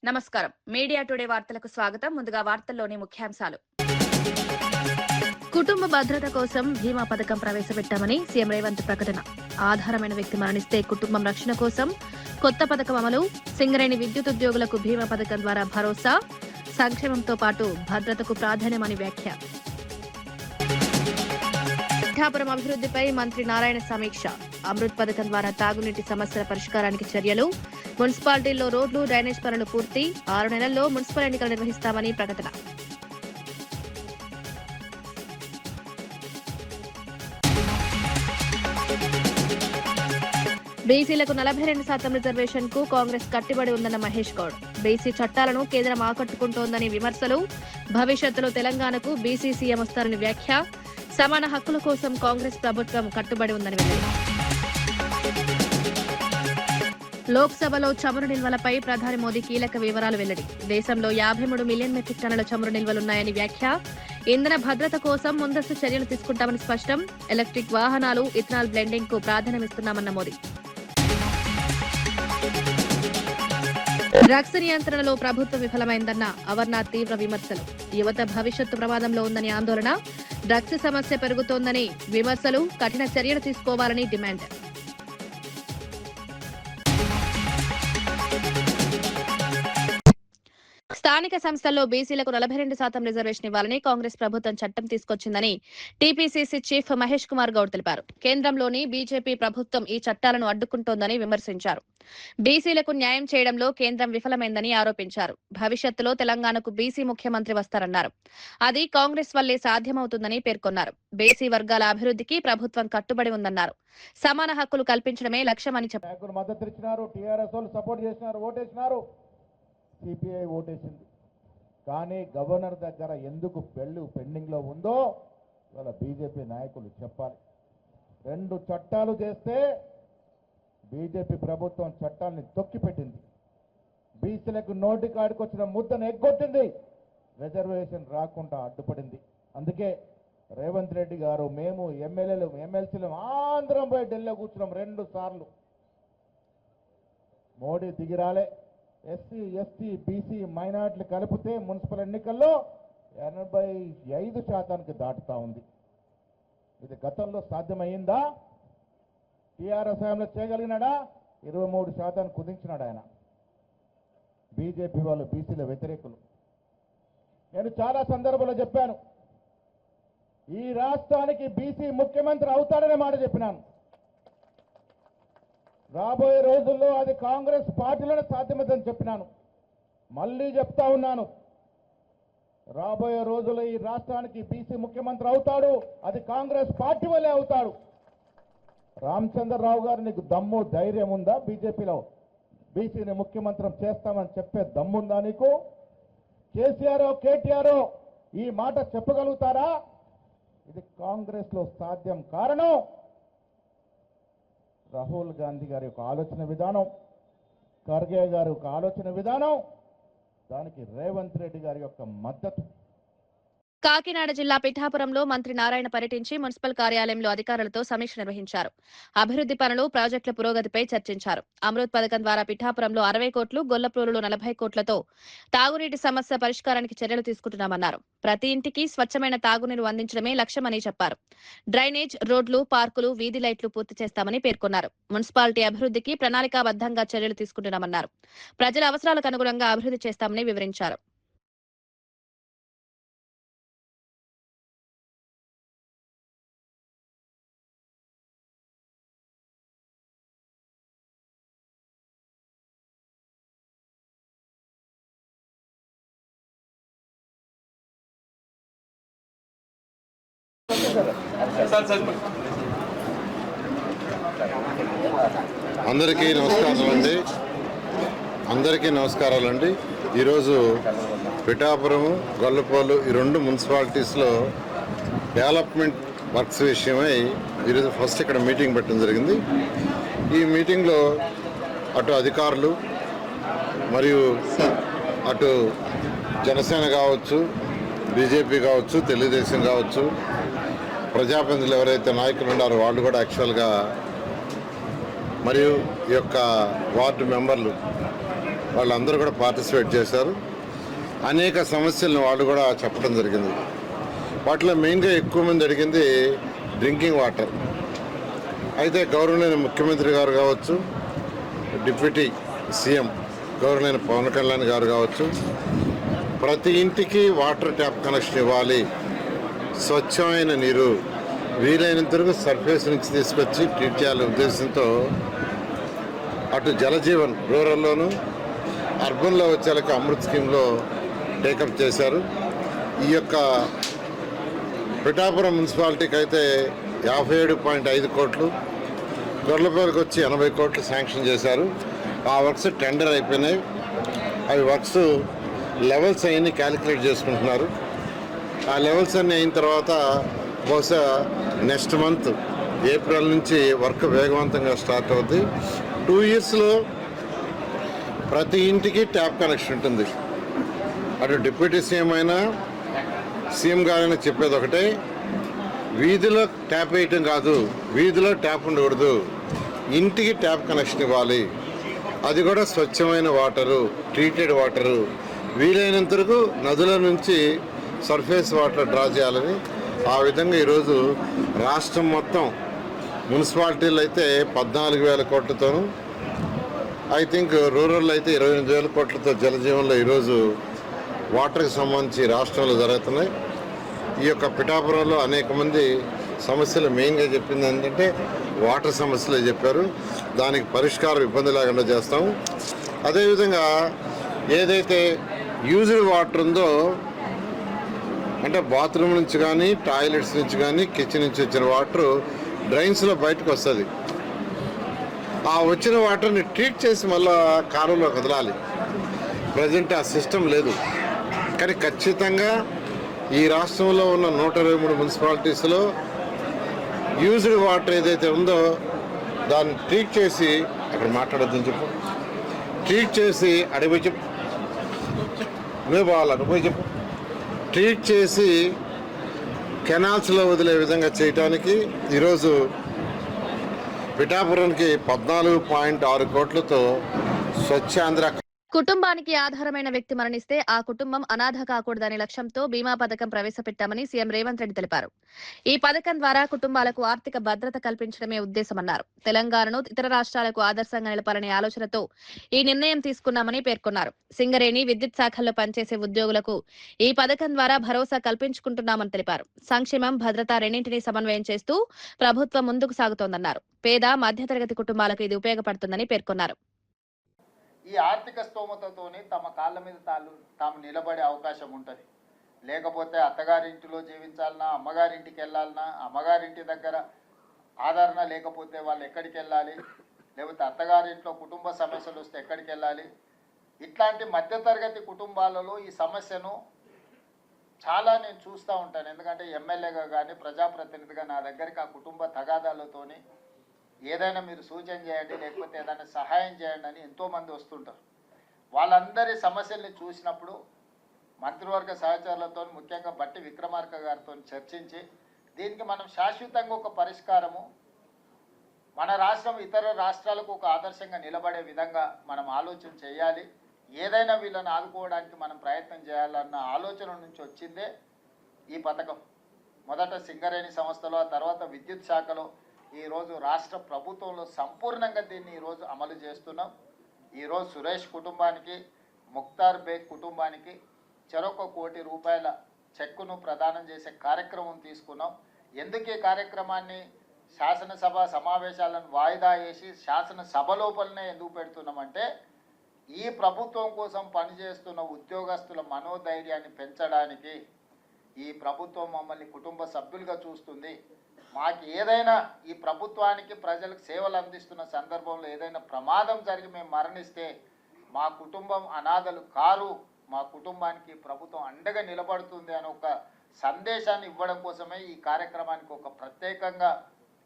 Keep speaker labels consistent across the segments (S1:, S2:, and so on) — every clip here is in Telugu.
S1: నమస్కారం. మీడియా టుడే వార్తలకు స్వాగతం. ముందుగా వార్తల్లోని ముఖ్యాంశాలు. కుటుంబ భద్రత కోసం బీమా పథకం ప్రవేశపెట్టామని సీఎం రేవంత్ ప్రకటన. ఆధారమైన వ్యక్తి మరణిస్తే కుటుంబం రక్షణ కోసం కొత్త పథకం అమలు. సింగరేణి విద్యుత్ ఉద్యోగులకు బీమా పథకం ద్వారా భరోసా. సంక్షేమంతో పాటు భద్రతకు ప్రాధాన్యమని వ్యాఖ్య. పిఠాపురం అభివృద్ధిపై మంత్రి నారాయణ సమీక్ష. అమృత్ పథకం ద్వారా తాగునీటి సమస్యల పరిష్కారానికి చర్యలు. మున్సిపాలిటీల్లో రోడ్లు, డ్రైనేజ్ పనులు పూర్తి. 6 నెలల్లో మున్సిపల్ ఎన్నికలు నిర్వహిస్తామని ప్రకటన. బీసీలకు 42% రిజర్వేషన్ కు కాంగ్రెస్ కట్టుబడి ఉందన్న మహేష్ గౌడ్. బీసీ చట్టాలను కేంద్రం ఆకట్టుకుంటోందని విమర్శలు. భవిష్యత్తులో తెలంగాణకు బీసీ సీఎం వస్తారని వ్యాఖ్య. సమాన హక్కుల కోసం కాంగ్రెస్ ప్రభుత్వం కట్టుబడి ఉందని వెల్లడి. లోక్సభలో చమురు నిల్వలపై ప్రధాని మోదీ కీలక వివరాలు వెల్లడి. దేశంలో 53 మిలియన్ మెట్రిక్ టన్నుల చమురు నిల్వలున్నాయని వ్యాఖ్య. ఇంధన భద్రత కోసం ముందస్తు చర్యలు తీసుకుంటామని స్పష్టం. ఎలక్ట్రిక్ వాహనాలు, ఇథనాల్ బ్లెండింగ్ కు ప్రాధాన్యమిస్తున్నామన్న మోదీ. డ్రగ్స్ నియంత్రణలో ప్రభుత్వం విఫలమైందన్న అమర్నాథ్ తీవ్ర విమర్శలు. యువత భవిష్యత్తు ప్రమాదంలో ఉందని ఆందోళన. డ్రగ్స్ సమస్య పెరుగుతోందని విమర్శలు. కఠిన చర్యలు తీసుకోవాలని డిమాండ్. స్థానిక సంస్థల్లో బీసీలకు 42% రిజర్వేషన్ ఇవ్వాలని కాంగ్రెస్ ప్రభుత్వం చట్టం తీసుకొచ్చిందని టీపీసీసీ చీఫ్ మహేష్ కుమార్ గౌడ్ తెలిపారు. కేంద్రంలోని బీజేపీ ప్రభుత్వం ఈ చట్టాలను అడ్డుకుంటోందని విమర్శించారు. బీసీలకు న్యాయం చేయడంలో కేంద్రం విఫలమైందని ఆరోపించారు. భవిష్యత్తులో తెలంగాణకు బీసీ ముఖ్యమంత్రి వస్తారన్నారు. అది కాంగ్రెస్ వల్లే సాధ్యమవుతుందని పేర్కొన్నారు. బీసీ వర్గాల అభివృద్ధికి ప్రభుత్వం కట్టుబడి ఉందన్నారు. సమాన హక్కులు కల్పించడమే లక్ష్యమని చెప్పారు.
S2: సిపిఐ ఓటేసింది. కానీ గవర్నర్ దగ్గర ఎందుకు పెండింగ్లో ఉందో ఇవాళ బీజేపీ నాయకులు చెప్పాలి. 2 చట్టాలు చేస్తే బీజేపీ ప్రభుత్వం చట్టాలని తొక్కిపెట్టింది. బీసీలకు నోటి కాడికి వచ్చిన ముద్దను ఎగ్గొట్టింది. రిజర్వేషన్ రాకుండా అడ్డుపడింది. అందుకే రేవంత్ రెడ్డి గారు, మేము ఎమ్మెల్యేలు, ఎమ్మెల్సీలు ఆంధ్రం పోయి ఢిల్లీలో కూర్చున్నాం 2 సార్లు. మోడీ దిగిరాలే. ఎస్సీ, ఎస్టీ, బీసీ, మైనార్టీలు కలిపితే మున్సిపల్ ఎన్నికల్లో 85% దాటుతా ఉంది. ఇది గతంలో సాధ్యమయ్యిందా? టీఆర్ఎస్ హయాంలో చేయగలిగినాడా? 23% కుదించినాడు ఆయన. బీజేపీ వాళ్ళు బీసీల వ్యతిరేకులు. నేను చాలా సందర్భాల్లో చెప్పాను, ఈ రాష్ట్రానికి బీసీ ముఖ్యమంత్రి అవుతాడనే మాట చెప్పినాను. రాబోయే రోజుల్లో అది కాంగ్రెస్ పార్టీలోనే సాధ్యమవుతుందని చెప్పినాను. మళ్ళీ చెప్తా ఉన్నాను, రాబోయే రోజుల్లో ఈ రాష్ట్రానికి బీసీ ముఖ్యమంత్రి అవుతాడు. అది కాంగ్రెస్ పార్టీ వల్లే అవుతాడు. రామచంద్రరావు గారు, నీకు దమ్ము, ధైర్యం ఉందా? బీజేపీలో బీసీని ముఖ్యమంత్రి చేస్తామని చెప్పే దమ్ముందా నీకు? కేసీఆర్, కేటీఆర్ ఈ మాట చెప్పగలుగుతారా? ఇది కాంగ్రెస్ లో సాధ్యం. కారణం రాహుల్ గాంధీ గారి యొక్క ఆలోచన విధానం, ఖర్గే గారి యొక్క ఆలోచన విధానం, దానికి రేవంత్ రెడ్డి గారి యొక్క మద్దతు.
S1: కాకినాడ జిల్లా పిఠాపురంలో మంత్రి నారాయణ పర్యటించి మున్సిపల్ కార్యాలయంలో అధికారులతో సమీక్ష నిర్వహించారు. అభివృద్ది పనులు, ప్రాజెక్టుల పురోగతిపై చర్చించారు. అమృత్ పథకం ద్వారా పిఠాపురంలో 60 కోట్లు, గొల్లప్రోలులో 40 కోట్లతో తాగునీటి సమస్య పరిష్కారానికి చర్యలు తీసుకుంటున్నామన్నారు. ప్రతి ఇంటికి స్వచ్ఛమైన తాగునీరు అందించడమే లక్ష్యమని చెప్పారు. డ్రైనేజ్, రోడ్లు, పార్కులు, వీధి లైట్లు పూర్తి చేస్తామని పేర్కొన్నారు. మున్సిపాలిటీ అభివృద్ధికి ప్రణాళికాబద్దంగా చర్యలు తీసుకుంటున్నామన్నారు. ప్రజల అవసరాలకు అనుగుణంగా అభివృద్ధి చేస్తామని వివరించారు.
S3: అందరికీ నమస్కారాలండి. ఈరోజు పిఠాపురం, గొల్లపోలు ఈ 2 మున్సిపాలిటీస్లో డెవలప్మెంట్ వర్క్స్ విషయమై ఈరోజు ఫస్ట్ ఇక్కడ మీటింగ్ పెట్టడం జరిగింది. ఈ మీటింగ్లో అటు అధికారులు మరియు అటు జనసేన కావచ్చు, బీజేపీ కావచ్చు, తెలుగుదేశం కావచ్చు, ప్రజాప్రతినిధులు ఎవరైతే నాయకులు ఉన్నారో వాళ్ళు కూడా యాక్చువల్గా, మరియు ఈ యొక్క వార్డు మెంబర్లు వాళ్ళందరూ కూడా పార్టిసిపేట్ చేశారు. అనేక సమస్యలను వాళ్ళు కూడా చెప్పడం జరిగింది. వాటిలో మెయిన్గా ఎక్కువ మంది అడిగింది డ్రింకింగ్ వాటర్. అయితే గౌరవనీయ ముఖ్యమంత్రి గారు కావచ్చు, డిప్యూటీ సీఎం గౌరవనీయ పవన్ కళ్యాణ్ గారు కావచ్చు, ప్రతి ఇంటికి వాటర్ ట్యాప్ కనెక్షన్ ఇవ్వాలి, స్వచ్ఛమైన నీరు వీలైనంత వరకు సర్ఫేస్ నుంచి తీసుకొచ్చి ట్రీట్ చేయాలనే ఉద్దేశంతో అటు జలజీవన్ రూరల్లోను అర్బన్లో వచ్చేలకు అమృత్ స్కీమ్లో టేకప్ చేశారు. ఈ యొక్క పిఠాపురం మున్సిపాలిటీకి అయితే 57.5 కోట్లు, గొర్లపల్లికి వచ్చి 80 కోట్లు శాంక్షన్ చేశారు. ఆ వర్క్స్ టెండర్ అయిపోయినాయి. అవి వర్క్స్ లెవెల్స్ అవన్నీ క్యాలిక్యులేట్ చేసుకుంటున్నారు. ఆ లెవెల్స్ అన్నీ అయిన తర్వాత బహుశా నెక్స్ట్ మంత్ ఏప్రిల్ నుంచి వర్క్ వేగవంతంగా స్టార్ట్ అవుతుంది. 2 ఇయర్స్లో ప్రతి ఇంటికి ట్యాప్ కనెక్షన్ ఉంటుంది. అటు డిప్యూటీ సీఎం అయినా సీఎం గారైనా చెప్పేది ఒకటే, వీధిలో ట్యాప్ వేయటం కాదు, వీధిలో ట్యాప్ ఉండకూడదు, ఇంటికి ట్యాప్ కనెక్షన్ ఇవ్వాలి. అది కూడా స్వచ్ఛమైన వాటరు, ట్రీటెడ్ వాటరు, వీలైనంత వరకు నదుల నుంచి సర్ఫేస్ వాటర్ డ్రా చేయాలని ఆ విధంగా ఈరోజు రాష్ట్రం మొత్తం మున్సిపాలిటీలు అయితే 14,000 కోట్లతోనూ, ఐ థింక్ రూరల్ అయితే 28,000 కోట్లతో జలజీవన్లో ఈరోజు వాటర్కి సంబంధించి రాష్ట్రంలో జరుగుతున్నాయి. ఈ యొక్క పిఠాపురంలో అనేక మంది సమస్యలు మెయిన్గా చెప్పింది ఏంటంటే వాటర్ సమస్యలే చెప్పారు. దానికి పరిష్కారం ఇబ్బంది లేకుండా చేస్తాము. అదేవిధంగా ఏదైతే యూజ్డ్ వాటర్ ఉందో, అంటే బాత్రూమ్ నుంచి కానీ, టాయిలెట్స్ నుంచి కానీ, కిచెన్ నుంచి వచ్చిన వాటర్ డ్రైన్స్లో బయటకు వస్తుంది. ఆ వచ్చిన వాటర్ని ట్రీట్ చేసి మళ్ళీ కాలువలో వదలాలి. ప్రజెంట్ ఆ సిస్టమ్ లేదు. కానీ ఖచ్చితంగా ఈ రాష్ట్రంలో ఉన్న 123 మున్సిపాలిటీస్లో యూజ్డ్ వాటర్ ఏదైతే ఉందో దాన్ని ట్రీట్ చేసి, అక్కడ మాట్లాడొద్దని చెప్పు, ట్రీట్ చేసి అడిగిపోయి చెప్పు, నువ్వు బాగా అడిగిపోయి చెప్పు, ట్రీట్ చేసి కెనాల్స్లో వదిలే విధంగా చేయటానికి ఈరోజు పిఠాపురానికి 14.6 కోట్లతో స్వచ్ఛాంధ్ర.
S1: కుటుంబానికి ఆధారమైన వ్యక్తి మరణిస్తే ఆ కుటుంబం అనాథ కాకూడదనే లక్ష్యంతో బీమా పథకం ప్రవేశపెట్టామని సీఎం రేవంత్ రెడ్డి తెలిపారు. ఈ పథకం ద్వారా కుటుంబాలకు ఆర్థిక భద్రత కల్పించడమే ఉద్దేశమన్నారు. తెలంగాణను ఇతర రాష్ట్రాలకు ఆదర్శంగా నిలపాలనే ఆలోచనతో ఈ నిర్ణయం తీసుకున్నామని పేర్కొన్నారు. సింగరేణి, విద్యుత్ శాఖల్లో పనిచేసే ఉద్యోగులకు ఈ పథకం ద్వారా భరోసా కల్పించుకుంటున్నామని తెలిపారు. సంక్షేమం, భద్రత రెండింటినీ సమన్వయం చేస్తూ ప్రభుత్వం ముందుకు సాగుతోందన్నారు. పేద, మధ్యతరగతి కుటుంబాలకు ఇది ఉపయోగపడుతుందని పేర్కొన్నారు.
S4: ఈ ఆర్థిక స్తోమతతోనే తమ కాళ్ళ మీద తాము నిలబడే అవకాశం ఉంటుంది. లేకపోతే అత్తగారింటిలో జీవించాలన్నా, అమ్మగారింటికి వెళ్ళాలన్నా, అమ్మగారింటి దగ్గర ఆదరణ లేకపోతే వాళ్ళు ఎక్కడికి వెళ్ళాలి, లేకపోతే అత్తగారింట్లో కుటుంబ సమస్యలు వస్తే ఎక్కడికి వెళ్ళాలి. ఇట్లాంటి మధ్యతరగతి కుటుంబాలలో ఈ సమస్యను చాలా నేను చూస్తూ ఉంటాను. ఎందుకంటే ఎమ్మెల్యేగా కానీ, ప్రజాప్రతినిధిగా నా దగ్గరికి ఆ కుటుంబ తగాదాలతోని ఏదైనా మీరు సూచన చేయండి, లేకపోతే ఏదైనా సహాయం చేయండి అని ఎంతోమంది వస్తుంటారు. వాళ్ళందరి సమస్యల్ని చూసినప్పుడు మంత్రివర్గ సహచరులతో, ముఖ్యంగా బట్టి విక్రమార్క గారితో చర్చించి దీనికి మనం శాశ్వతంగా ఒక పరిష్కారము, మన రాష్ట్రం ఇతర రాష్ట్రాలకు ఒక ఆదర్శంగా నిలబడే విధంగా మనం ఆలోచన చేయాలి. ఏదైనా వీళ్ళని ఆదుకోవడానికి మనం ప్రయత్నం చేయాలన్న ఆలోచన నుంచి వచ్చిందే ఈ పథకం. మొదట సింగరేణి సంస్థలో, ఆ తర్వాత విద్యుత్ శాఖలో, ఈరోజు రాష్ట్ర ప్రభుత్వంలో సంపూర్ణంగా దీన్ని ఈరోజు అమలు చేస్తున్నాం. ఈరోజు సురేష్ కుటుంబానికి, ముక్తార్ బేగ్ కుటుంబానికి చెరొక ₹1 కోటి చెక్కును ప్రదానం చేసే కార్యక్రమం తీసుకున్నాం. ఎందుకు ఈ కార్యక్రమాన్ని శాసనసభ సమావేశాలను వాయిదా వేసి శాసనసభ లోపలనే ఎందుకు పెడుతున్నామంటే, ఈ ప్రభుత్వం కోసం పనిచేస్తున్న ఉద్యోగస్తుల మనోధైర్యాన్ని పెంచడానికి. ఈ ప్రభుత్వం మమ్మల్ని కుటుంబ సభ్యులుగా చూస్తుంది. మాకు ఏదైనా ఈ ప్రభుత్వానికి, ప్రజలకు సేవలు అందిస్తున్న సందర్భంలో ఏదైనా ప్రమాదం జరిగి మేము మరణిస్తే మా కుటుంబం అనాథలు కారు, మా కుటుంబానికి ప్రభుత్వం అండగా నిలబడుతుంది అని ఒక సందేశాన్ని ఇవ్వడం కోసమే ఈ కార్యక్రమానికి ఒక ప్రత్యేకంగా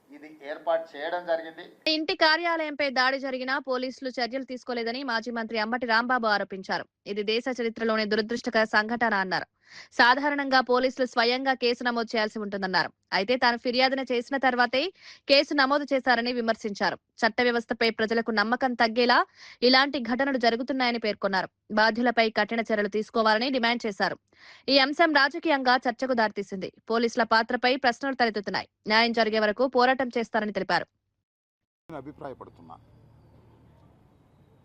S4: ఇది ఏర్పాటు చేయడం జరిగింది.
S1: ఇంటి కార్యాలయంపై దాడి జరిగినా పోలీసులు చర్యలు తీసుకోలేదని మాజీ మంత్రి అంబటి రాంబాబు ఆరోపించారు. ఇది దేశ చరిత్రలోనే దురదృష్టకర సంఘటన అన్నారు. సాధారణంగా పోలీసులు స్వయంగా కేసు నమోదు చేయాల్సి ఉంటుందన్నారు. అయితే తాను ఫిర్యాదును చేసిన తర్వాతే కేసు నమోదు చేశారని విమర్శించారు. చట్ట వ్యవస్థపై ప్రజలకు నమ్మకం తగ్గేలా ఇలాంటి ఘటనలు జరుగుతున్నాయని పేర్కొన్నారు. బాధ్యులపై కఠిన చర్యలు తీసుకోవాలని డిమాండ్ చేశారు. ఈ అంశం రాజకీయంగా చర్చకు దారితీసింది. పోలీసుల పాత్రపై ప్రశ్నలు తలెత్తుతున్నాయి. న్యాయం జరిగే వరకు పోరాటం చేస్తారని తెలిపారు.
S5: అభిప్రాయపడుతున్నా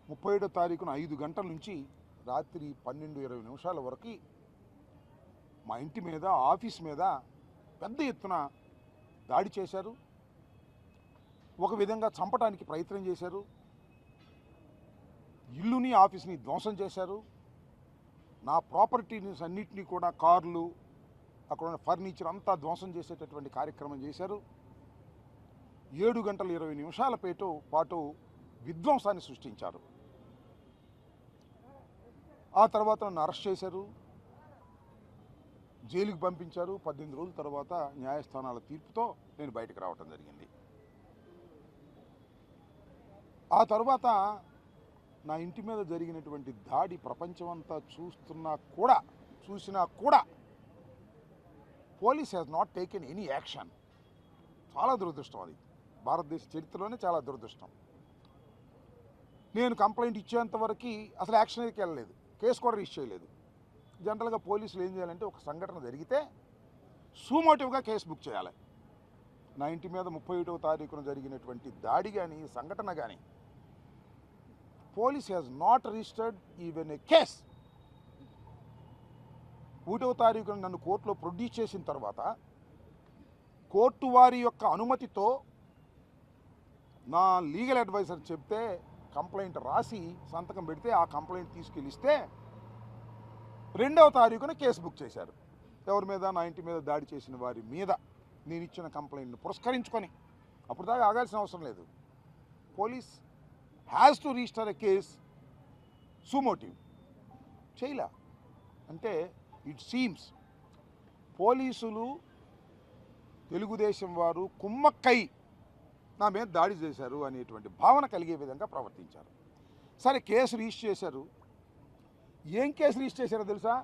S5: 37వ తారీఖున 5 గంటల నుంచి రాత్రి 12:20 వరకు మా ఇంటి మీద, ఆఫీస్ మీద పెద్ద ఎత్తున దాడి చేశారు. ఒక విధంగా చంపడానికి ప్రయత్నం చేశారు. ఇల్లుని, ఆఫీస్ని ధ్వంసం చేశారు. నా ప్రాపర్టీని అన్నింటినీ కూడా, కార్లు, అక్కడ ఉన్న ఫర్నిచర్ అంతా ధ్వంసం చేసేటటువంటి కార్యక్రమం చేశారు. 7 గంటల 20 నిమిషాల పాటు విధ్వంసాన్ని సృష్టించారు. ఆ తర్వాత నన్ను అరెస్ట్ చేశారు, జైలుకి పంపించారు. 18 రోజుల తర్వాత న్యాయస్థానాల తీర్పుతో నేను బయటకు రావటం జరిగింది. ఆ తర్వాత నా ఇంటి మీద జరిగినటువంటి దాడి ప్రపంచమంతా చూసినా కూడా police has not taken any action. చాలా దురదృష్టం. అది భారతదేశ చరిత్రలోనే చాలా దురదృష్టం. నేను కంప్లైంట్ ఇచ్చేంతవరకు అసలు యాక్షన్కి వెళ్ళలేదు, కేసు కూడా రిజిస్టర్ చేయలేదు. జనరల్గా పోలీసులు ఏం చేయాలంటే ఒక సంఘటన జరిగితే సూమోటివ్గా కేసు బుక్ చేయాలి. నా ఇంటి మీద 31వ తారీఖున జరిగినటువంటి దాడి కానీ, సంఘటన కానీ police has not registered even a case. 1వ తారీఖున నన్ను కోర్టులో ప్రొడ్యూస్ చేసిన తర్వాత కోర్టు వారి యొక్క అనుమతితో నా లీగల్ అడ్వైజర్ చెప్తే కంప్లైంట్ రాసి సంతకం పెడితే ఆ కంప్లైంట్ తీసుకెళ్ళిస్తే 2వ తారీఖున కేసు బుక్ చేశారు. ఎవరి మీద? నా ఇంటి మీద దాడి చేసిన వారి మీద నేను ఇచ్చిన కంప్లైంట్ను పురస్కరించుకొని. అప్పుడు దాకా ఆగాల్సిన అవసరం లేదు. Police has to register a case suo motu. చేయలే అంటే ఇట్ సీమ్స్ పోలీసులు, తెలుగుదేశం వారు కుమ్మక్కై నా మీద దాడి చేశారు అనేటువంటి భావన కలిగే విధంగా ప్రవర్తించారు. సరే, కేసు రిజిస్టర్ చేశారు. ఏం కేసు రిజిస్టర్ చేశారో తెలుసా?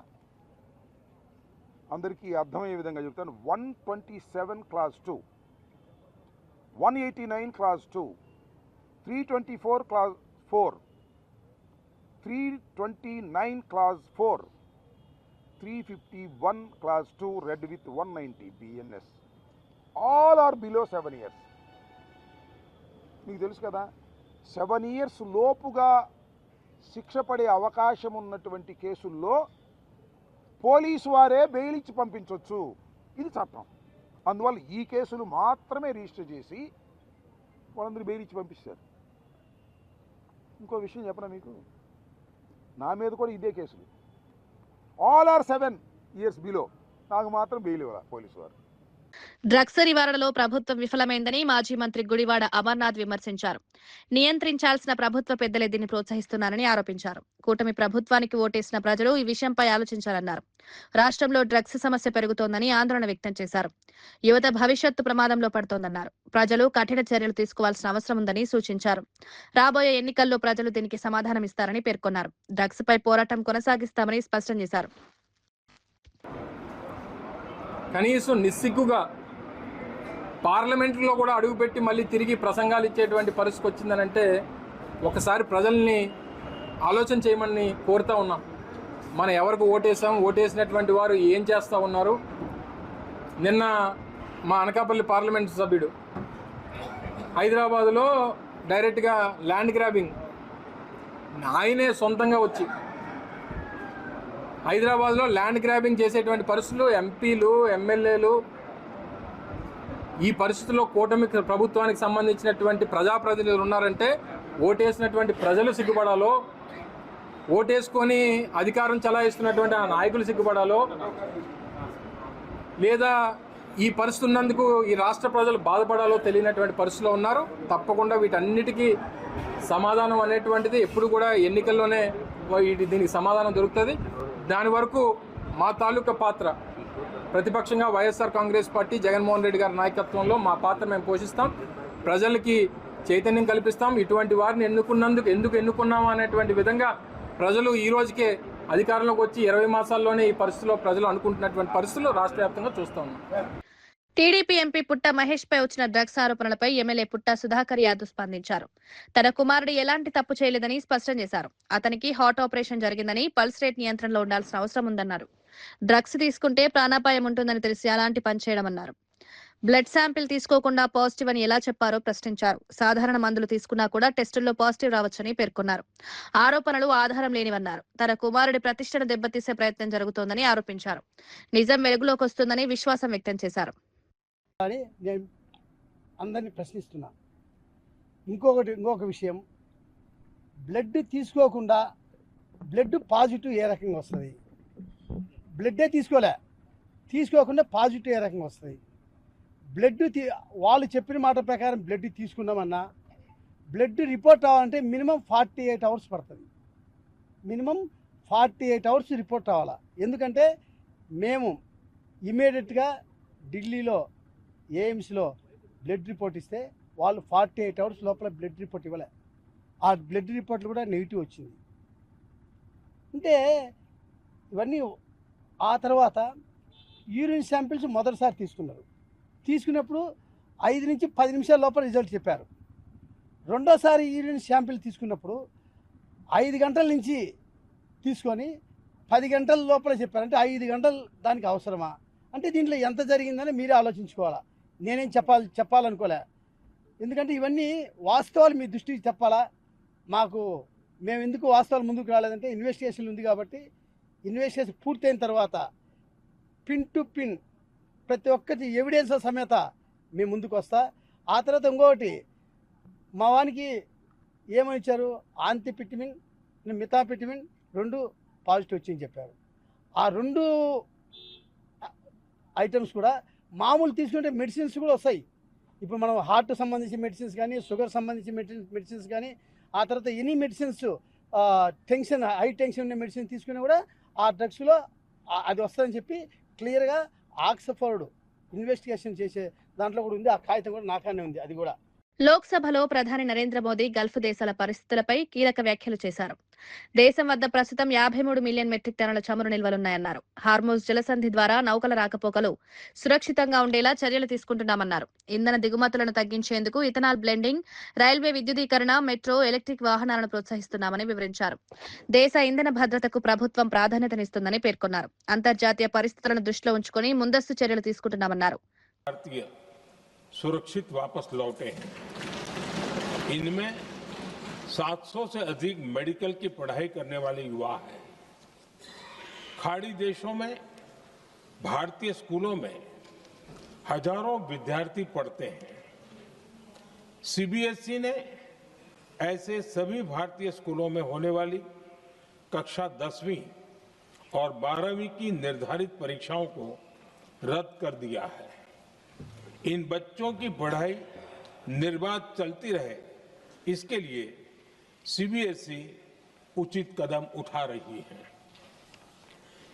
S5: అందరికీ అర్థమయ్యే విధంగా చెప్తాను. 127 class 2, 189 class 2, 324 class 4, 329 class 4, 351 class 2 read with 190 BNS. All are below 7 years. మీకు తెలుసు కదా, 7 years లోపుగా శిక్ష పడే అవకాశం ఉన్నటువంటి కేసుల్లో పోలీసు వారే బెయిల్ ఇచ్చి పంపించవచ్చు. ఇది చట్టం. అందువల్ల ఈ కేసులు మాత్రమే రిజిస్టర్ చేసి వాళ్ళందరూ బెయిల్ ఇచ్చి పంపిస్తారు. ఇంకో విషయం చెప్పనా మీకు, నా మీద కూడా ఇదే కేసులు. All are 7 years below. నాకు మాత్రం బెయిల్ ఇవ్వాలి పోలీసు వారు.
S1: డ్రగ్స్ నివారణలో ప్రభుత్వం విఫలమైందని మాజీ మంత్రి గుడివాడ అమర్నాథ్ విమర్శించారు. నియంత్రించాల్సిన ప్రభుత్వ పెద్దలే దీన్ని ప్రోత్సహిస్తున్నారని ఆరోపించారు. కూటమి ప్రభుత్వానికి ఓటేసిన ప్రజలు ఈ విషయంపై ఆలోచించాలన్నారు. రాష్ట్రంలో డ్రగ్స్ సమస్య పెరుగుతోందని ఆందోళన వ్యక్తం చేశారు. యువత భవిష్యత్తు ప్రమాదంలో పడుతోందన్నారు. ప్రజలు కఠిన చర్యలు తీసుకోవాల్సిన అవసరం ఉందని సూచించారు. రాబోయే ఎన్నికల్లో ప్రజలు దీనికి సమాధానం ఇస్తారని పేర్కొన్నారు. డ్రగ్స్ పై పోరాటం కొనసాగిస్తామని స్పష్టం చేశారు.
S6: కనీసం నిస్సిగ్గుగా పార్లమెంట్లో కూడా అడుగుపెట్టి మళ్ళీ తిరిగి ప్రసంగాలు ఇచ్చేటువంటి పరిస్థితి వచ్చిందనంటే ఒకసారి ప్రజల్ని ఆలోచన చేయమని కోరుతూ ఉన్నాం. మనం ఎవరికి ఓటేసాం, ఓటేసినటువంటి వారు ఏం చేస్తూ ఉన్నారు. నిన్న మా అనకాపల్లి పార్లమెంటు సభ్యుడు హైదరాబాదులో డైరెక్ట్గా ల్యాండ్ గ్రాబింగ్ ఆయనే సొంతంగా వచ్చి హైదరాబాద్లో ల్యాండ్ గ్రాబింగ్ చేసేటువంటి పరిస్థితులు ఎంపీలు, ఎమ్మెల్యేలు, ఈ పరిస్థితుల్లో కూటమి ప్రభుత్వానికి సంబంధించినటువంటి ప్రజాప్రతినిధులు ఉన్నారంటే ఓటేసినటువంటి ప్రజలు సిగ్గుపడాలో, ఓటేసుకొని అధికారం చలాయిస్తున్నటువంటి ఆ నాయకులు సిగ్గుపడాలో, లేదా ఈ పరిస్థితి ఉన్నందుకు ఈ రాష్ట్ర ప్రజలు బాధపడాలో తెలియనటువంటి పరిస్థితిలో ఉన్నారు. తప్పకుండా వీటన్నిటికీ సమాధానం అనేటువంటిది ఎప్పుడు కూడా ఎన్నికల్లోనే దీనికి సమాధానం దొరుకుతుంది. దాని వరకు మా తాలూకా పాత్ర ప్రతిపక్షంగా వైఎస్ఆర్ కాంగ్రెస్ పార్టీ, జగన్మోహన్ రెడ్డి గారి నాయకత్వంలో మా పాత్ర మేము పోషిస్తాం. ప్రజలకి చైతన్యం కల్పిస్తాం. ఇటువంటి వారిని ఎందుకు ఎన్నుకున్నామా అనేటువంటి విధంగా ప్రజలు ఈ రోజుకే అధికారంలోకి వచ్చి 20 మాసాల్లోనే ఈ పరిస్థితిలో ప్రజలు అనుకుంటున్నటువంటి పరిస్థితులు రాష్ట్ర వ్యాప్తంగా చూస్తా ఉన్నాం.
S1: టీడీపీ ఎంపీ పుట్ట మహేష్ పై వచ్చిన డ్రగ్స్ ఆరోపణలపై ఎమ్మెల్యే పుట్ట సుధాకర్ యాదవ్ స్పందించారు. తన కుమారుడు ఎలాంటి తప్పు చేయలేదని స్పష్టం చేశారు. అతనికి హార్ట్ ఆపరేషన్ జరిగిందని, పల్స్ రేట్ నియంత్రణలో ఉండాల్సిన అవసరం ఉందన్నారు. డ్రగ్స్ తీసుకుంటే ప్రాణాపాయం ఉంటుందని తెలిసి అలాంటి పని చేయడమన్నారు. బ్లడ్ శాంపిల్ తీసుకోకుండా పాజిటివ్ అని ఎలా చెప్పారో ప్రశ్నించారు. సాధారణ మందులు తీసుకున్నా కూడా టెస్టుల్లో పాజిటివ్ రావచ్చని పేర్కొన్నారు. ఆరోపణలు ఆధారం లేనివన్నారు. తన కుమారుడి ప్రతిష్టను దెబ్బతీసే ప్రయత్నం జరుగుతోందని ఆరోపించారు. నిజం వెలుగులోకి వస్తుందని విశ్వాసం వ్యక్తం చేశారు.
S7: అని నేను అందరినీ ప్రశ్నిస్తున్నా. ఇంకొక విషయం, బ్లడ్ తీసుకోకుండా బ్లడ్ పాజిటివ్ ఏ రకంగా వస్తుంది? బ్లడ్డే తీసుకోకుండా పాజిటివ్ ఏ రకంగా వస్తుంది? బ్లడ్ వాళ్ళు చెప్పిన మాట ప్రకారం బ్లడ్ తీసుకున్నామన్నా బ్లడ్ రిపోర్ట్ అవ్వాలంటే మినిమం 48 అవర్స్ పడుతుంది. మినిమం 48 అవర్స్ రిపోర్ట్ అవ్వాలా. ఎందుకంటే మేము ఇమీడియట్గా ఢిల్లీలో ఏఎమ్స్లో బ్లడ్ రిపోర్ట్ ఇస్తే వాళ్ళు 48 అవర్స్ లోపల బ్లడ్ రిపోర్ట్ ఇవ్వలే. ఆ బ్లడ్ రిపోర్ట్లు కూడా నెగిటివ్ వచ్చింది. అంటే ఇవన్నీ ఆ తర్వాత యూరిన్ శాంపిల్స్ మొదటిసారి తీసుకున్నప్పుడు 5 నుంచి 10 నిమిషాల లోపల రిజల్ట్ చెప్పారు. రెండోసారి యూరిన్ శాంపిల్ తీసుకున్నప్పుడు 5 గంటల నుంచి తీసుకొని 10 గంటల లోపల చెప్పారు. అంటే 5 గంటలు దానికి అవసరమా? అంటే దీంట్లో ఎంత జరిగిందని మీరే ఆలోచించుకోవాలా. నేనేం చెప్పాలనుకోలే. ఎందుకంటే ఇవన్నీ వాస్తవాలు మీ దృష్టికి చెప్పాలా. మేము ఎందుకు వాస్తవాలు ముందుకు రాలేదంటే ఇన్వెస్టిగేషన్ ఉంది కాబట్టి ఇన్వెస్టిగేషన్ పూర్తయిన తర్వాత పిన్ టు పిన్ ప్రతి ఒక్కటి ఎవిడెన్స్ సమేత మేము ముందుకు వస్తా. ఆ తర్వాత ఇంకొకటి మా వానికి ఏమని ఇచ్చారు, ఆంతిపిటిమిన్, మిథాపిటిమిన్ 2 పాజిటివ్ వచ్చిందని చెప్పారు. ఆ 2 ఐటమ్స్ కూడా మామూలు తీసుకుంటే మెడిసిన్స్ కూడా వస్తాయి. ఇప్పుడు మనం హార్ట్ సంబంధించిన మెడిసిన్స్ కానీ, షుగర్ సంబంధించిన మెడిసిన్స్ కానీ, ఆ తర్వాత any medicines tension, high tension ఉన్న మెడిసిన్ తీసుకున్నా కూడా ఆ డ్రగ్స్లో అది వస్తుందని చెప్పి క్లియర్గా ఆక్స్ఫర్డ్ ఇన్వెస్టిగేషన్ చేసే దాంట్లో కూడా ఉంది. ఆ కాగితం కూడా నాకానే ఉంది. అది కూడా
S1: లోక్సభలో ప్రధాని నరేంద్ర మోదీ గల్ఫ్ దేశాల పరిస్థితులపై కీలక వ్యాఖ్యలు చేశారు. దేశం వద్ద ప్రస్తుతం 53 మిలియన్ మెట్రిక్ టన్నుల చమురు నిల్వలున్నాయన్నారు. హార్మోజ్ జలసంధి ద్వారా నౌకల రాకపోకలు సురక్షితంగా ఉండేలా చర్యలు తీసుకుంటున్నామన్నారు. ఇంధన దిగుమతులను తగ్గించేందుకు ఇథనాల్ బ్లెండింగ్, రైల్వే విద్యుదీకరణ, మెట్రో, ఎలక్ట్రిక్ వాహనాలను ప్రోత్సహిస్తున్నామని వివరించారు. దేశ ఇంధన భద్రతకు ప్రభుత్వం ప్రాధాన్యతనిస్తుందని పేర్కొన్నారు. అంతర్జాతీయ పరిస్థితులను దృష్టిలో ఉంచుకుని ముందస్తు చర్యలు తీసుకుంటున్నామన్నారు.
S8: सुरक्षित वापस लौटे हैं। इनमें 700 से अधिक मेडिकल की पढ़ाई करने वाले युवा हैं। खाड़ी देशों में भारतीय स्कूलों में हजारों विद्यार्थी पढ़ते हैं। सीबीएसई ने ऐसे सभी भारतीय स्कूलों में होने वाली कक्षा 10वीं और 12वीं की निर्धारित परीक्षाओं को रद्द कर दिया है। इन बच्चों की पढ़ाई निर्बाध चलती रहे, इसके लिए सीबीएसई उचित कदम उठा रही है।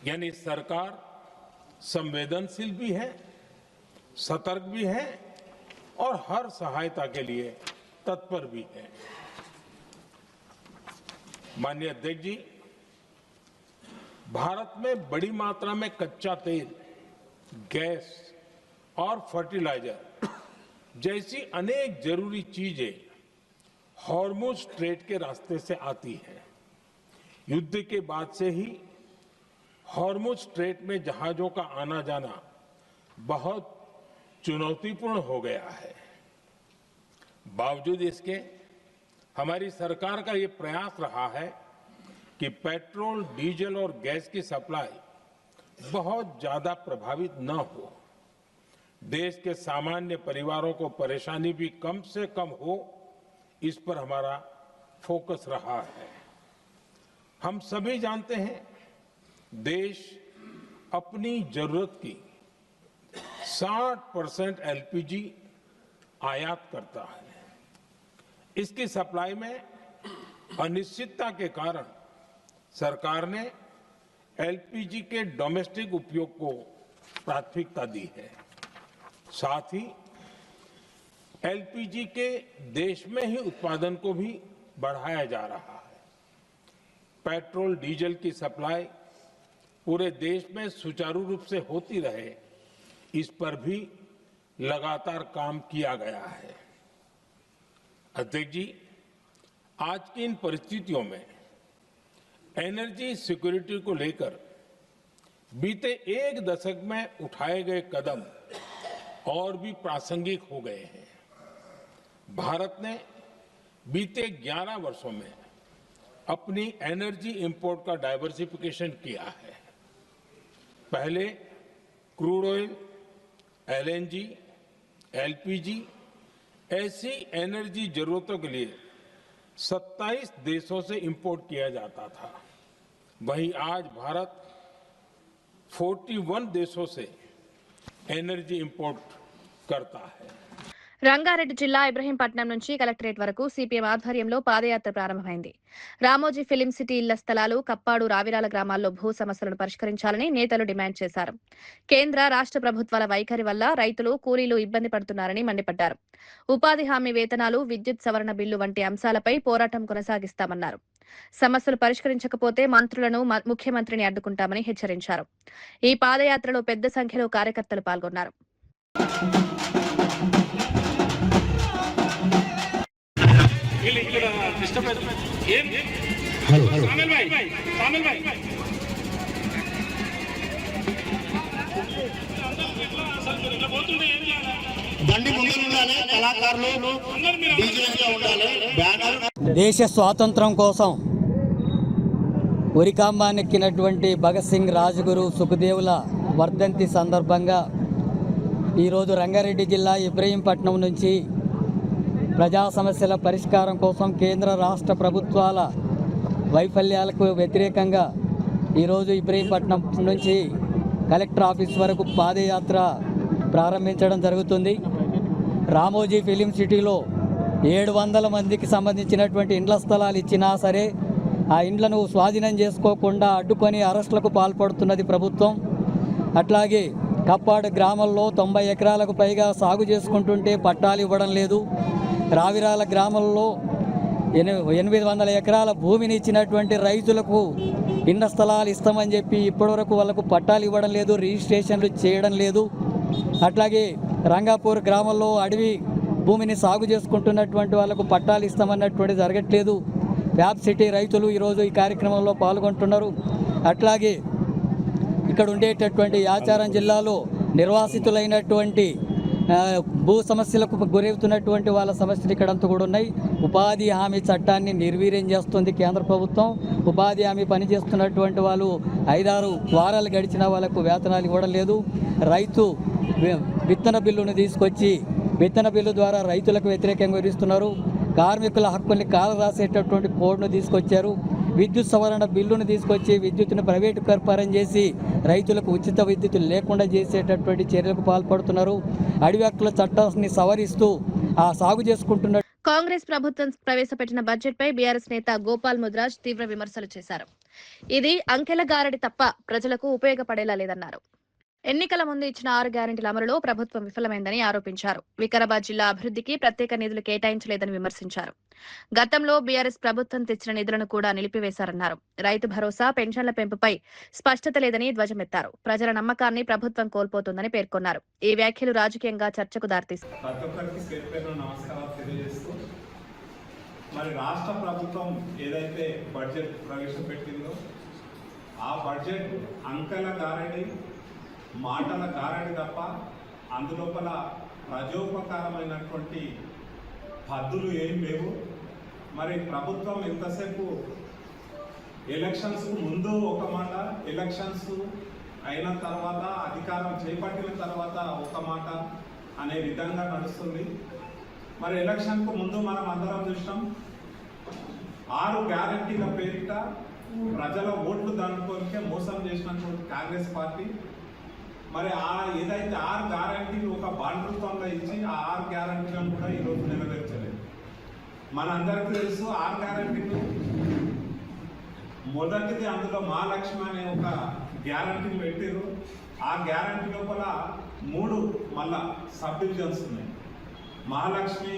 S8: यानी सरकार संवेदनशील भी है, सतर्क भी है और हर सहायता के लिए तत्पर भी है। माननीय अध्यक्ष जी, भारत में बड़ी मात्रा में कच्चा तेल, गैस और फर्टिलाइजर जैसी अनेक जरूरी चीजें हॉर्मुज स्ट्रेट के रास्ते से आती हैं। युद्ध के बाद से ही हॉर्मुज स्ट्रेट में जहाजों का आना जाना बहुत चुनौतीपूर्ण हो गया है। बावजूद इसके हमारी सरकार का ये प्रयास रहा है कि पेट्रोल, डीजल और गैस की सप्लाई बहुत ज्यादा प्रभावित न हो, देश के सामान्य परिवारों को परेशानी भी कम से कम हो, इस पर हमारा फोकस रहा है। हम सभी जानते हैं देश अपनी जरूरत की 60% एलपीजी आयात करता है। इसकी सप्लाई में अनिश्चितता के कारण सरकार ने एलपीजी के डोमेस्टिक उपयोग को प्राथमिकता दी है। साथ ही एलपीजी के देश में ही उत्पादन को भी बढ़ाया जा रहा है। पेट्रोल डीजल की सप्लाई पूरे देश में सुचारू रूप से होती रहे, इस पर भी लगातार काम किया गया है। अध्यक्ष जी, आज की इन परिस्थितियों में एनर्जी सिक्योरिटी को लेकर बीते एक दशक में उठाए गए कदम और भी प्रासंगिक हो गए हैं। भारत ने बीते 11 वर्षों में अपनी एनर्जी इंपोर्ट का डाइवर्सिफिकेशन किया है। पहले क्रूड ऑयल, एलएनजी, एलपीजी ऐसी एनर्जी जरूरतों के लिए 27 देशों से इंपोर्ट किया जाता था। वहीं आज भारत 41 देशों से एनर्जी इंपोर्ट करता है।
S1: రంగారెడ్డి జిల్లా ఇబ్రహీంపట్నం నుంచి కలెక్టరేట్ వరకు సిపిఎం ఆధ్వర్యంలో పాదయాత్ర ప్రారంభమైంది. రామోజీ ఫిలిం సిటీ ఇళ్ల స్థలాలు, కప్పాడు, రావిరాల గ్రామాల్లో భూ సమస్యలను పరిష్కరించాలని నేతలు డిమాండ్ చేశారు. కేంద్ర రాష్ట్ర ప్రభుత్వాల వైఖరి వల్ల రైతులు, కూలీలు ఇబ్బంది పడుతున్నారని మండిపడ్డారు. ఉపాధి హామీ వేతనాలు, విద్యుత్ సవరణ బిల్లు వంటి అంశాలపై పోరాటం కొనసాగిస్తామన్నారు. సమస్యలు పరిష్కరించకపోతే మంత్రులను, ముఖ్యమంత్రిని అడ్డుకుంటామని హెచ్చరించారు. ఈ పాదయాత్రలో పెద్ద సంఖ్యలో కార్యకర్తలు పాల్గొన్నారు.
S9: దేశ స్వాతంత్రం కోసం ఉరికాంబానెక్కినటువంటి భగత్ సింగ్, రాజ్గురు, సుఖదేవుల వర్ధంతి సందర్భంగా ఈరోజు రంగారెడ్డి జిల్లా ఇబ్రహీంపట్నం నుంచి ప్రజా సమస్యల పరిష్కారం కోసం కేంద్ర రాష్ట్ర ప్రభుత్వాల వైఫల్యాలకు వ్యతిరేకంగా ఈరోజు ఇబ్రహీంపట్నం నుంచి కలెక్టర్ ఆఫీస్ వరకు పాదయాత్ర ప్రారంభించడం జరుగుతుంది. రామోజీ ఫిలిం సిటీలో 700 మందికి సంబంధించినటువంటి ఇండ్ల స్థలాలు ఇచ్చినా సరే ఆ ఇండ్లను స్వాధీనం చేసుకోకుండా అడ్డుకొని అరెస్టులకు పాల్పడుతున్నది ప్రభుత్వం. అట్లాగే కప్పాడు గ్రామంలో 90 ఎకరాలకు పైగా సాగు చేసుకుంటుంటే పట్టాలు ఇవ్వడం లేదు. రావిరాల గ్రామంలో 800 ఎకరాల భూమిని ఇచ్చినటువంటి రైతులకు ఇండ్ల స్థలాలు ఇస్తామని చెప్పి ఇప్పటివరకు వాళ్ళకు పట్టాలు ఇవ్వడం లేదు, రిజిస్ట్రేషన్లు చేయడం లేదు. అట్లాగే రంగాపూర్ గ్రామంలో అడవి భూమిని సాగు చేసుకుంటున్నటువంటి వాళ్ళకు పట్టాలు ఇస్తామన్నటువంటి జరగట్లేదు. వ్యాప్ సిటీ రైతులు ఈరోజు ఈ కార్యక్రమంలో పాల్గొంటున్నారు. అట్లాగే ఇక్కడ ఉండేటటువంటి యాచారం జిల్లాలో నిర్వాసితులైనటువంటి భూ సమస్యలకు గురవుతున్నటువంటి వాళ్ళ సమస్యలు ఇక్కడంతా కూడా ఉన్నాయి. ఉపాధి హామీ చట్టాన్ని నిర్వీర్యం చేస్తుంది కేంద్ర ప్రభుత్వం. ఉపాధి హామీ పనిచేస్తున్నటువంటి వాళ్ళు 5-6 వారాలు గడిచిన వాళ్ళకు వేతనాలు ఇవ్వడం లేదు. రైతు విత్తన బిల్లును తీసుకొచ్చి విత్తన బిల్లు ద్వారా రైతులకు వ్యతిరేకంగా వివరిస్తున్నారు. కార్మికుల హక్కుల్ని కాలరాసేటటువంటి కోడ్ను తీసుకొచ్చారు. విద్యుత్ సవరణ బిల్లును తీసుకొచ్చి విద్యుత్తును ప్రైవేటు పరం చేసి రైతులకు ఉచిత విద్యుత్ లేకుండా చేసేటటువంటి చర్యలకు పాల్పడుతున్నారు. అడవి హక్కుల చట్టాన్ని సవరిస్తూ ఆ సాగు చేసుకుంటున్న
S1: కాంగ్రెస్ ప్రభుత్వం ప్రవేశపెట్టిన బడ్జెట్ పై బీఆర్ఎస్ నేత గోపాల్ ముద్రాజ్ తీవ్ర విమర్శలు చేశారు. ఇది అంకెల గారడి తప్ప ప్రజలకు ఉపయోగపడేలా లేదన్నారు. ఎన్నికల ముందు ఇచ్చిన 6 గ్యారెంటీల అమలులో ప్రభుత్వం విఫలమైందని ఆరోపించారు. వికారాబాద్ జిల్లా అభివృద్ధికి ప్రత్యేక నిధులు కేటాయించలేదని విమర్శించారు. గతంలో బీఆర్ఎస్ ప్రభుత్వం తెచ్చిన నిధులను కూడా నిలిపివేశారన్నారు. రైతు భరోసా, పెన్షన్ల పెంపుపై స్పష్టత లేదని ధ్వజమెత్తారు. ప్రజల నమ్మకాన్ని ప్రభుత్వం కోల్పోతుందని పేర్కొన్నారు. ఈ వ్యాఖ్యలు రాజకీయంగా చర్చకు దారితీశాయి.
S10: మరి రాష్ట్ర ప్రభుత్వం ఏదైతే బడ్జెట్ ప్రవేశపెట్టిందో ఆ బడ్జెట్ అంకెల గారడి, మాటల గారడి తప్ప అందులోపల ప్రజోపకారమైనటువంటి పద్ధతులు ఏం లేవు. మరి ప్రభుత్వం ఎంతసేపు ఎలక్షన్స్ ముందు ఒక మాట, ఎలక్షన్స్ అయిన తర్వాత అధికారం చేపట్టిన తర్వాత ఒక మాట అనే విధంగా నడుస్తుంది. మరి ఎలక్షన్కు ముందు మనం అందరం చూసినాం 6 గ్యారెంటీల పేరిట ప్రజల ఓట్లు దానికోనికే మోసం చేసినటువంటి కాంగ్రెస్ పార్టీ మరి ఏదైతే 6 గ్యారెంటీలు ఒక బాండ్ రూపంలో ఇచ్చి ఆ 6 గ్యారెంటీలను కూడా ఈరోజు నెరవేర్చలేదు. మనందరికీ తెలుసు 6 గ్యారెంటీలు మొదటిది అందులో మహాలక్ష్మి అనే ఒక గ్యారెంటీని పెట్టారు. ఆ గ్యారెంటీ లోపల 3 మళ్ళా సబ్ డివిజన్స్ ఉన్నాయి. మహాలక్ష్మి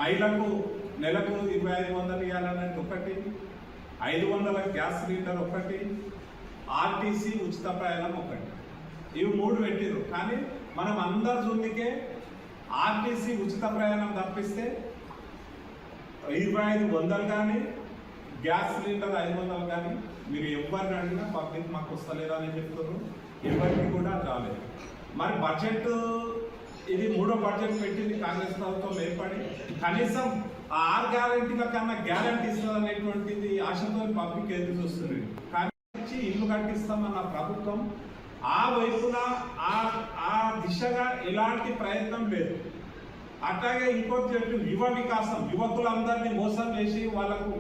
S10: మహిళకు నెలకు 2500 ఇవ్వాలనేది ఒకటి, 500 గ్యాస్ సిలిండర్ ఒకటి, ఆర్టీసీ ఉచిత ప్రయాణం ఒకటి. ఇవి 3 పెట్టిరు. కానీ మనం అందరు చూడనికే ఆర్టీసీ ఉచిత ప్రయాణం తప్పిస్తే 2500 కానీ గ్యాస్ సిలిండర్ 500 కానీ మీరు ఎవరిని అడిగినా పబ్లిక్ మాకు వస్తలేదా అని చెప్తున్నారు. ఎవరికి కూడా రాలేదు. మరి బడ్జెట్ ఇది 3వ బడ్జెట్ పెట్టింది కాంగ్రెస్ ప్రభుత్వం ఏర్పడి. కనీసం ఆ 6 గ్యారెంటీల కన్నా గ్యారెంటీ ఇస్తుంది అనేటువంటిది ఆశతో పబ్లిక్ ఎదురు చూస్తుంది. కానీ ఇల్లు కట్టిస్తామన్న ప్రభుత్వం ఆ వైపున ఆ దిశగా ఎలాంటి ప్రయత్నం లేదు. అట్లాగే ఇంకోటి చెప్పి యువ వికాసం, యువకులందరినీ మోసం చేసి వాళ్లకు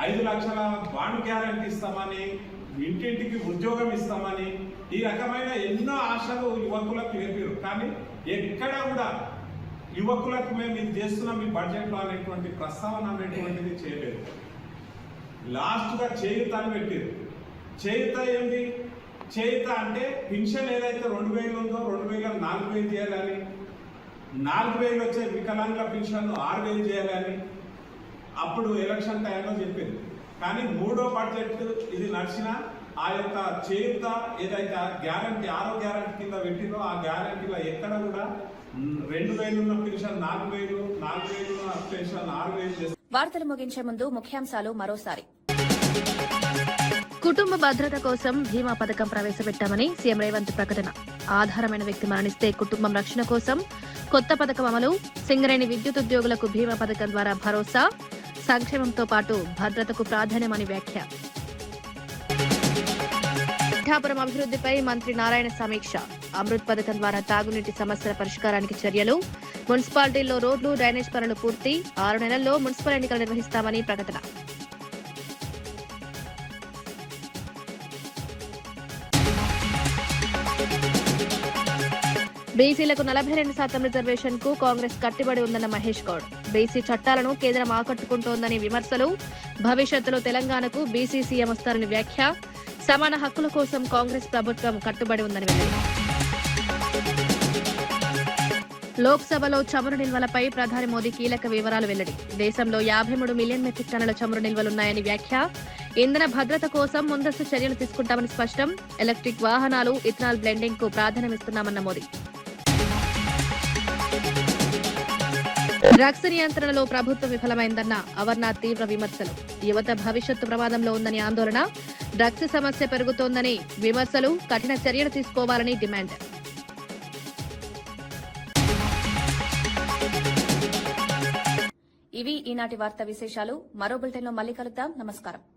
S10: 5 లక్షల బాండ్ గ్యారెంటీ ఇస్తామని, ఇంటింటికి ఉద్యోగం ఇస్తామని ఈ రకమైన ఎన్నో ఆశలు యువకులకు లేపారు. కానీ ఎక్కడ కూడా యువకులకు మేము ఇది చేస్తున్నాం ఈ బడ్జెట్లో అనేటువంటి ప్రస్తావన అనేటువంటిది చేయలేదు. లాస్ట్గా చేయూత అని పెట్టారు. చేయూత ఏంటి? చేయూత అంటే పెన్షన్ ఏదైతే 2000 ఉందో 2000 4000 చేయాలని, 4000 వచ్చే వికలాంగుల పెన్షన్ 6000 చేయాలని అప్పుడు ఎలక్షన్ టైంలో చెప్పింది. కానీ 3వ బడ్జెట్ ఇది నడిచిన ఆ యొక్క చేయూత ఏదైతే గ్యారంటీ 6వ గ్యారంటీ కింద పెట్టిందో ఆ గ్యారంటీలో ఎక్కడ కూడా 2000 ఉన్న పెన్షన్ 4000, 4000 ఉన్న పెన్షన్ 6000 చేస్తారు.
S1: వార్తలు ముగించే ముందు ముఖ్యాంశాలు మరోసారి. కుటుంబ భద్రత కోసం బీమా పథకం ప్రవేశపెట్టామని సీఎం రేవంత్ ప్రకటన. ఆధారమైన వ్యక్తి మరణిస్తే కుటుంబం రక్షణ కోసం కొత్త పథకం అమలు. సింగరేణి విద్యుత్ ఉద్యోగులకు బీమా పథకం ద్వారా భరోసా. సంక్షేమంతో పాటు భద్రతకు ప్రాధాన్యమని వ్యాఖ్య. పిఠాపురం అభివృద్ధిపై మంత్రి నారాయణ సమీక్ష. అమృత్ పథకం ద్వారా తాగునీటి సమస్యల పరిష్కారానికి చర్యలు. మున్సిపాలిటీల్లో రోడ్లు, డ్రైనేజ్ పనులు పూర్తి. 6 నెలల్లో మున్సిపల్ ఎన్నికలు నిర్వహిస్తామని ప్రకటన. బీసీలకు 42% రిజర్వేషన్ కు కాంగ్రెస్ కట్టుబడి ఉందన్న మహేష్ గౌడ్. బీసీ చట్టాలను కేంద్రం ఆకట్టుకుంటోందని విమర్శలు. భవిష్యత్తులో తెలంగాణకు బీసీ సీఎం వస్తారని వ్యాఖ్య. సమాన హక్కుల కోసం కాంగ్రెస్ ప్రభుత్వం కట్టుబడి ఉందని వెల్లడి. లోక్సభలో చమురు నిల్వలపై ప్రధాని మోదీ కీలక వివరాలు వెల్లడి. దేశంలో 53 మిలియన్ మెట్రిక్ టన్నుల చమురు నిల్వలున్నాయని వ్యాఖ్య. ఇంధన భద్రత కోసం ముందస్తు చర్యలు తీసుకుంటామని స్పష్టం. ఎలక్ట్రిక్ వాహనాలు, ఇథనాల్ బ్లెండింగ్ కు ప్రాధాన్యమిస్తున్నామన్న మోదీ. డ్రగ్స్ నియంత్రణలో ప్రభుత్వం విఫలమైందన్న అమర్నాథ్ తీవ్ర విమర్శలు. యువత భవిష్యత్తు ప్రమాదంలో ఉందని ఆందోళన. డ్రగ్స్ సమస్య పెరుగుతోందని విమర్శలు. కఠిన చర్యలు తీసుకోవాలని డిమాండ్. ఇవి ఈనాటి వార్తా విశేషాలు. మరో బులెటిన్లో మళ్ళీ కలుద్దాం. నమస్కారం.